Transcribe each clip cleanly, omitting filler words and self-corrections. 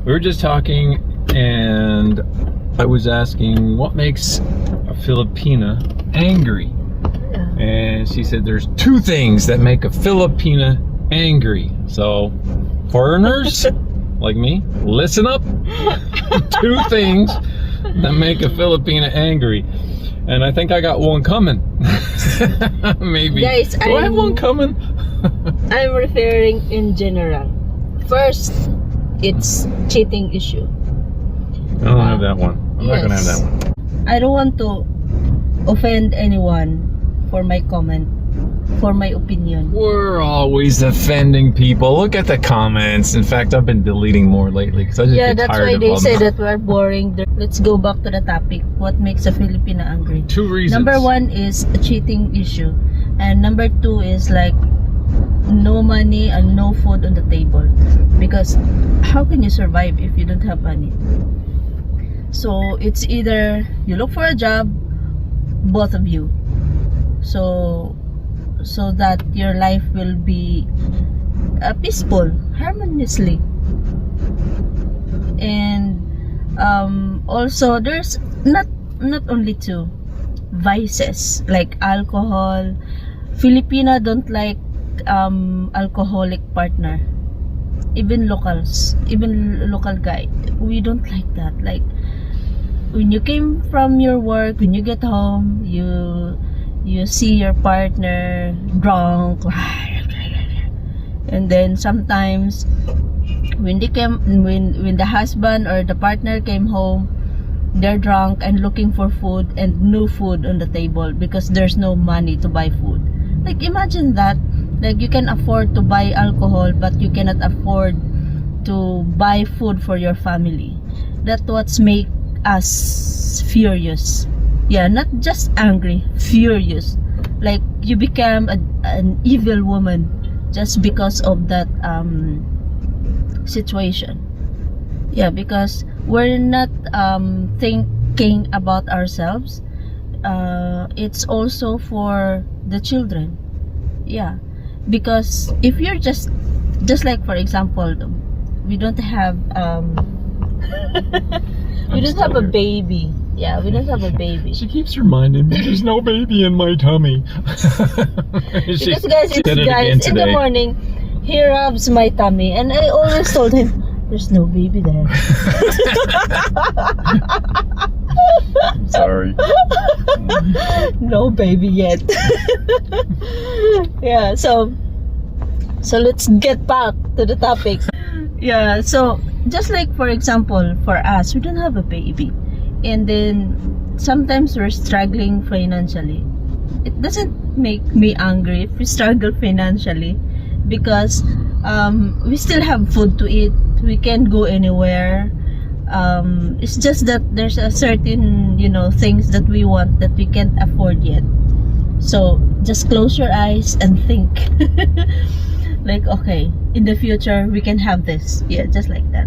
We were just talking, and I was asking what makes a Filipina angry. And she said there's two things that make a Filipina angry. So, foreigners like me, listen up. Two things that make a Filipina angry. And I think I got one coming. Maybe. Guys, do I have one coming? I'm referring in general. First, it's cheating issue. I don't have that one. I'm not gonna have that one. I don't want to offend anyone for my comment, for my opinion. We're always offending people. Look at the comments. In fact, I've been deleting more lately because I just get that's tired why of they them. say that we're boring. Let's go back to the topic. What makes a Filipina angry? Two reasons. Number one is a cheating issue, and number two is like no money and no food on the table. Because how can you survive if you don't have money? So it's either you look for a job, both of you, so that your life will be peaceful, harmoniously. And also there's not only two vices like alcohol. Filipina don't like alcoholic partner. Even local guy, we don't like that. Like when you came from your work, when you get home, you see your partner drunk, and then sometimes when the husband or the partner came home, they're drunk and looking for food and no food on the table because there's no money to buy food. Like imagine that. Like you can afford to buy alcohol, but you cannot afford to buy food for your family. That's what's make us furious. Yeah, not just angry, furious. Like you become an evil woman just because of that situation. Yeah, because we're not thinking about ourselves. It's also for the children. Yeah. Because if you're just like for example, we don't have we don't have a baby. Yeah, we don't have a baby. She keeps reminding me there's no baby in my tummy. Because guys, in the morning he rubs my tummy and I always told him there's no baby there. Sorry. No baby yet. Yeah, so let's get back to the topic. Yeah, so just like for example, for us, we don't have a baby, and then sometimes we're struggling financially. It doesn't make me angry if we struggle financially, because we still have food to eat. We can go anywhere. It's just that there's a certain things that we want that we can't afford yet. So just close your eyes and think. Like, okay, in the future we can have this. Yeah, just like that.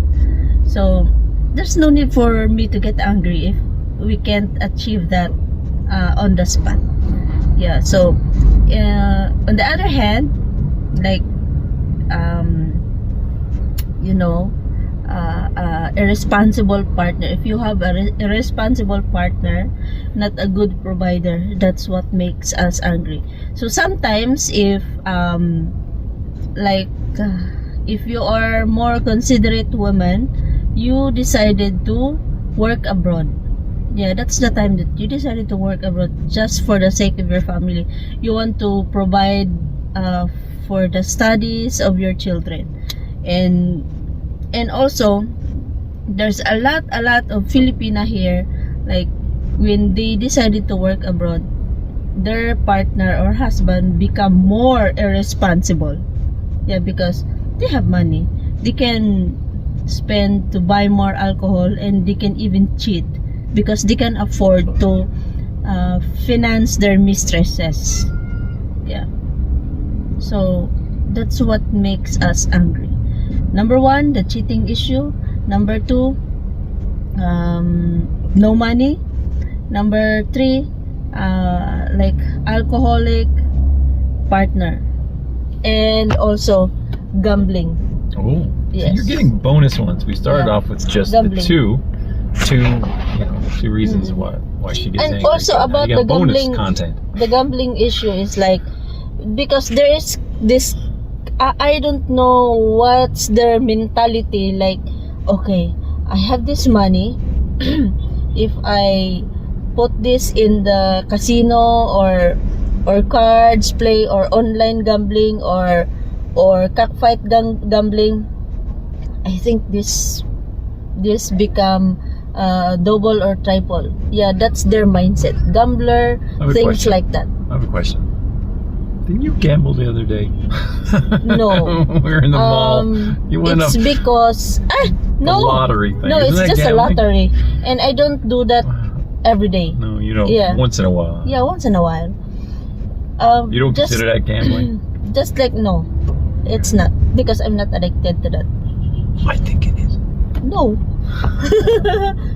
So there's no need for me to get angry if we can't achieve that on the spot. Yeah, so on the other hand, like irresponsible partner. If you have a irresponsible partner, not a good provider, that's what makes us angry. So sometimes if if you are more considerate woman, you decided to work abroad. Yeah, that's the time that you decided to work abroad just for the sake of your family. You want to provide for the studies of your children, and also there's a lot of Filipina here, like when they decided to work abroad, their partner or husband become more irresponsible. Yeah, because they have money, they can spend to buy more alcohol, and they can even cheat because they can afford to finance their mistresses. Yeah, so that's what makes us angry. Number one, the cheating issue. Number two, no money. Number three, like alcoholic partner, and also gambling. Oh. Yes. So you're getting bonus ones. We started Yeah. off with just Gambling. the two reasons why she gets And angry. also So now about you got the bonus gambling- content. The gambling issue is like, because there is this, I don't know what's their mentality. Like, okay, I have this money. If I put this in the casino or cards play or online gambling or cockfight gambling, I think this become double or triple. Yeah, that's their mindset. Gambler, I have a things question. like that. I have a question. Didn't you gamble the other day? No. We were in the mall. You went It's up because no, the lottery thing. no, Isn't it's that just gambling? a lottery, and I don't do that every day. No, you don't. Yeah. Once in a while. Yeah, once in a while. You don't just, consider that gambling? Just like, no, it's not, because I'm not addicted to that. I think it is. No.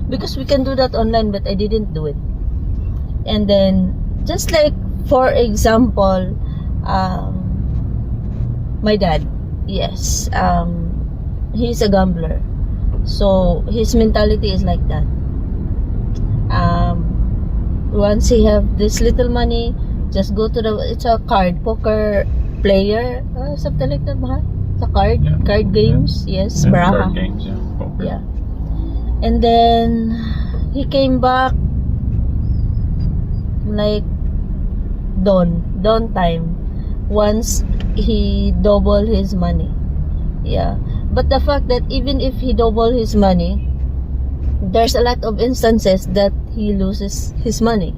Because we can do that online, but I didn't do it. And then, just like, for example, my dad, yes, he's a gambler. So, his mentality is like that. Once he have this little money, just go to it's a poker player, something like that, mahal? It's a card games, yes, Yeah, Baraha. card games, yeah. Poker. Yeah. And then he came back like dawn time once he double his money. Yeah. But the fact that even if he double his money, there's a lot of instances that he loses his money.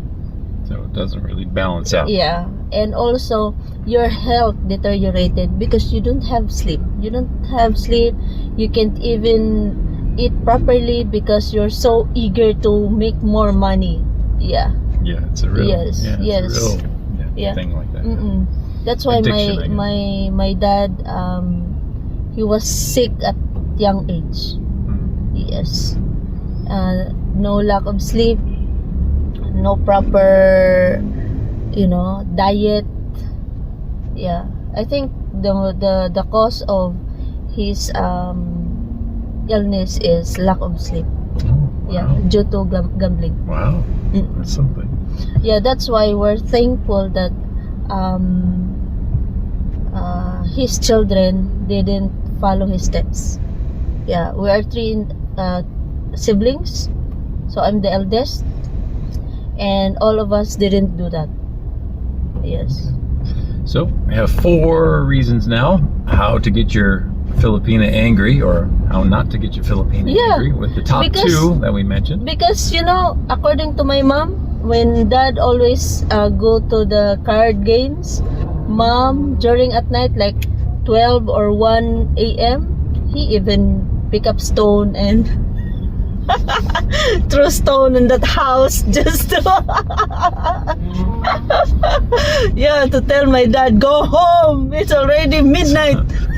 So it doesn't really balance out. Yeah. And also your health deteriorated because you don't have sleep. You don't have sleep. You can't even eat properly because you're so eager to make more money. Yeah. Yeah, it's a real, Yes, yeah, it's yes. a real Yeah. thing like that. Mm-mm. That's why Addiction, I guess. my dad he was sick at young age. Mm. Yes. No lack of sleep, no proper diet. Yeah. I think the cause of his illness is lack of sleep. Oh, Yeah, wow. due to gambling. Wow, Mm. that's something. Yeah, that's why we're thankful that his children didn't follow his steps. Yeah, we are three siblings, so I'm the eldest, and all of us didn't do that. Yes. So we have 4 reasons now how to get your Filipina angry, or how not to get your Filipina Yeah, angry, with the top because- 2 that we mentioned. Because according to my mom, when dad always go to the card games, mom during at night like 12 or 1 a.m. he even pick up stone and throw stone in that house just to to tell my dad, go home, it's already midnight.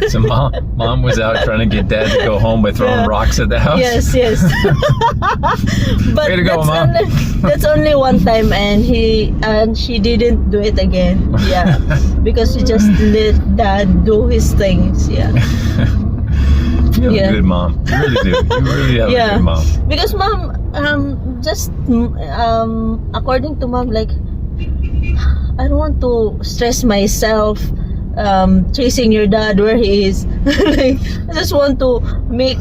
So mom was out trying to get dad to go home by throwing Yeah. rocks at the house. Yes. But Way to go, that's Mom. that's only one time, and she didn't do it again. Yeah, because she just let dad do his things. Yeah, You have Yeah. a good mom. You really do. You really have a Yeah. good mom. because mom, according to mom, like, I don't want to stress myself chasing your dad where he is. Like, I just want to make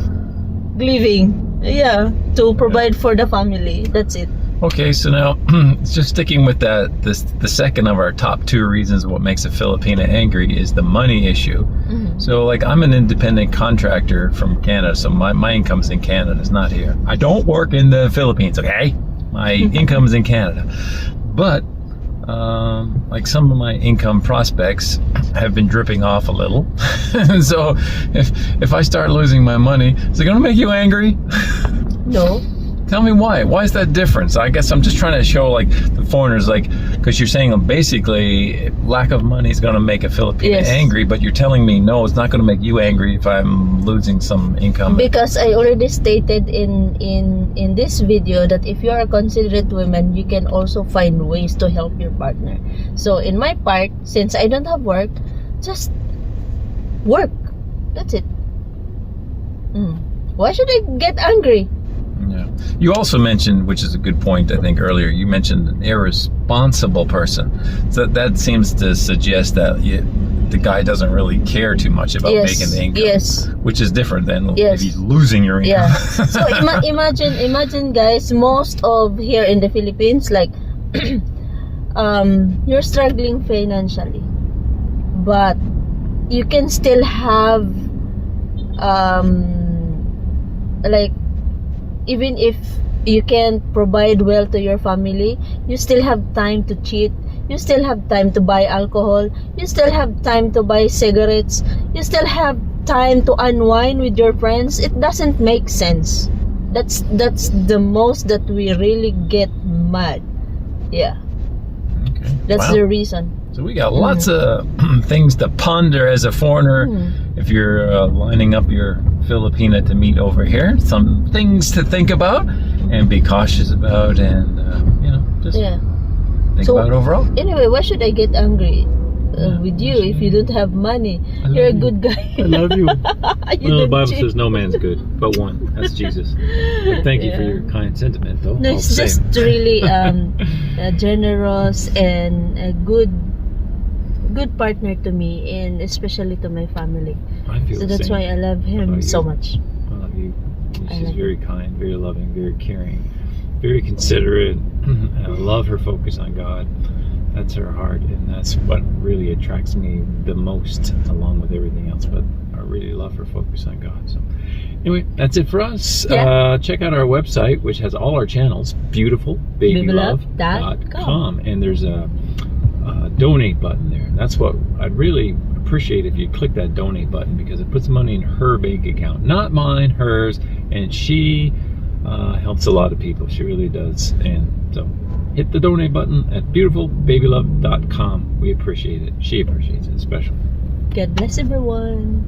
living. Yeah, to provide for the family. That's it. Okay, so now just sticking with that, the second of our top 2 reasons what makes a Filipina angry is the money issue. Mhm. So like, I'm an independent contractor from Canada, so my income's in Canada, it's not here. I don't work in the Philippines, okay? My income's in Canada. But like, some of my income prospects have been dripping off a little. So if I start losing my money, is it gonna make you angry? No. Tell me why. Why is that difference? I guess I'm just trying to show, like, the foreigners, like, because you're saying basically lack of money is going to make a Filipino Yes. angry, but you're telling me no, it's not going to make you angry if I'm losing some income. Because I already stated in this video that if you are a considerate woman, you can also find ways to help your partner. So in my part, since I don't have work, just work. That's it. Why should I get angry? Yeah. You also mentioned, which is a good point, I think earlier, you mentioned an irresponsible person. So that seems to suggest that the guy doesn't really care too much about making the income. Yes. Which is different than Yes. if he's losing your income. Yeah. So imagine guys, most of here in the Philippines, like you're struggling financially, but you can still have like, even if you can't provide well to your family, you still have time to cheat, you still have time to buy alcohol, you still have time to buy cigarettes, you still have time to unwind with your friends. It doesn't make sense. That's the most that we really get mad. Yeah. Okay. That's Wow. the reason. So we got lots of things to ponder as a foreigner. If you're lining up your Filipina to meet over here, some things to think about and be cautious about, and just Yeah. think So- about overall. Anyway, why should I get angry with you if you don't have money? I love You're a you. good guy. I love you. You Well, the don't Bible cheat. says no man's good, but one. That's Jesus. But thank you for Yeah. your kind sentiment, though. No, all it's the just same. really generous and a good partner to me, and especially to my family. I feel So the that's same. why I love him about so you? much. I love you. I She's love very kind, very loving, very caring, very considerate. And I love her focus on God. That's her heart, and that's what really attracts me the most, along with everything else. But I really love her focus on God. So anyway, that's it for us. Yeah. Check out our website, which has all our channels, beautifulbabylove.com. And there's a donate button there. That's what I'd really appreciate if you click that donate button, because it puts money in her bank account, not mine, hers, and she helps a lot of people. She really does. And so hit the donate button at beautifulbabylove.com. We appreciate it. She appreciates it especially. God bless everyone.